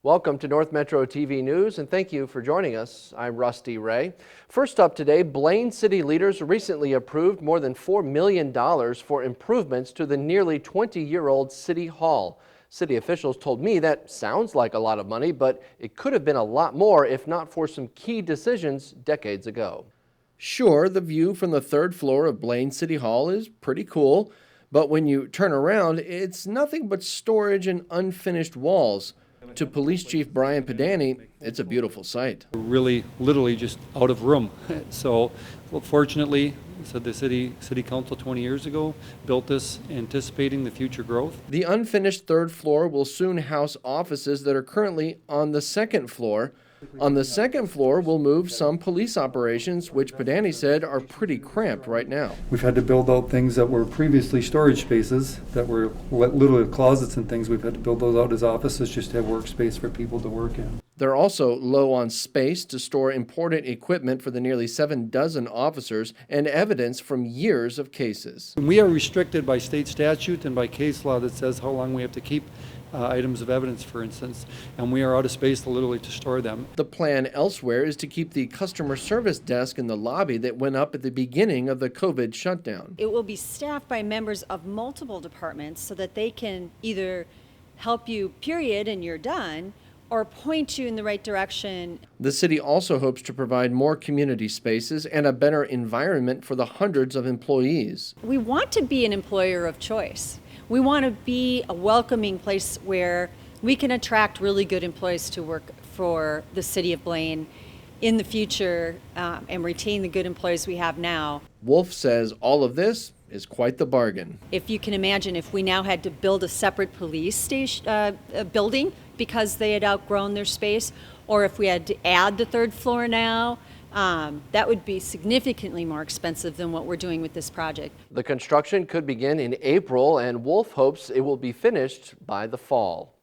Welcome to North Metro TV News, and thank you for joining us. I'm Rusty Ray. First up today, Blaine city leaders recently approved more than $4 million for improvements to the nearly 20-year-old City Hall. City officials told me that sounds like a lot of money, but it could have been a lot more if not for some key decisions decades ago. Sure, the view from the third floor of Blaine City Hall is pretty cool, but when you turn around, it's nothing but storage and unfinished walls. To Police Chief Brian Padani, it's a beautiful sight. Really, literally just out of room. So, well, fortunately, said the city council 20 years ago built this anticipating the future growth. The unfinished third floor will soon house offices that are currently on the second floor. On the second floor, we'll move some police operations, which Padani said are pretty cramped right now. We've had to build out things that were previously storage spaces that were literally closets and things. We've had to build those out as offices just to have workspace for people to work in. They're also low on space to store important equipment for the nearly 7 dozen officers and evidence from years of cases. We are restricted by state statute and by case law that says how long we have to keep items of evidence, for instance, and we are out of space literally to store them. The plan elsewhere is to keep the customer service desk in the lobby that went up at the beginning of the COVID shutdown. It will be staffed by members of multiple departments so that they can either help you, period, and you're done, or point you in the right direction. The city also hopes to provide more community spaces and a better environment for the hundreds of employees. We want to be an employer of choice. We want to be a welcoming place where we can attract really good employees to work for the city of Blaine in the future and retain the good employees we have now. Wolf says all of this is quite the bargain. If you can imagine, if we now had to build a separate police station building because they had outgrown their space, or if we had to add the third floor now, that would be significantly more expensive than what we're doing with this project. The construction could begin in April, and Wolf hopes it will be finished by the fall.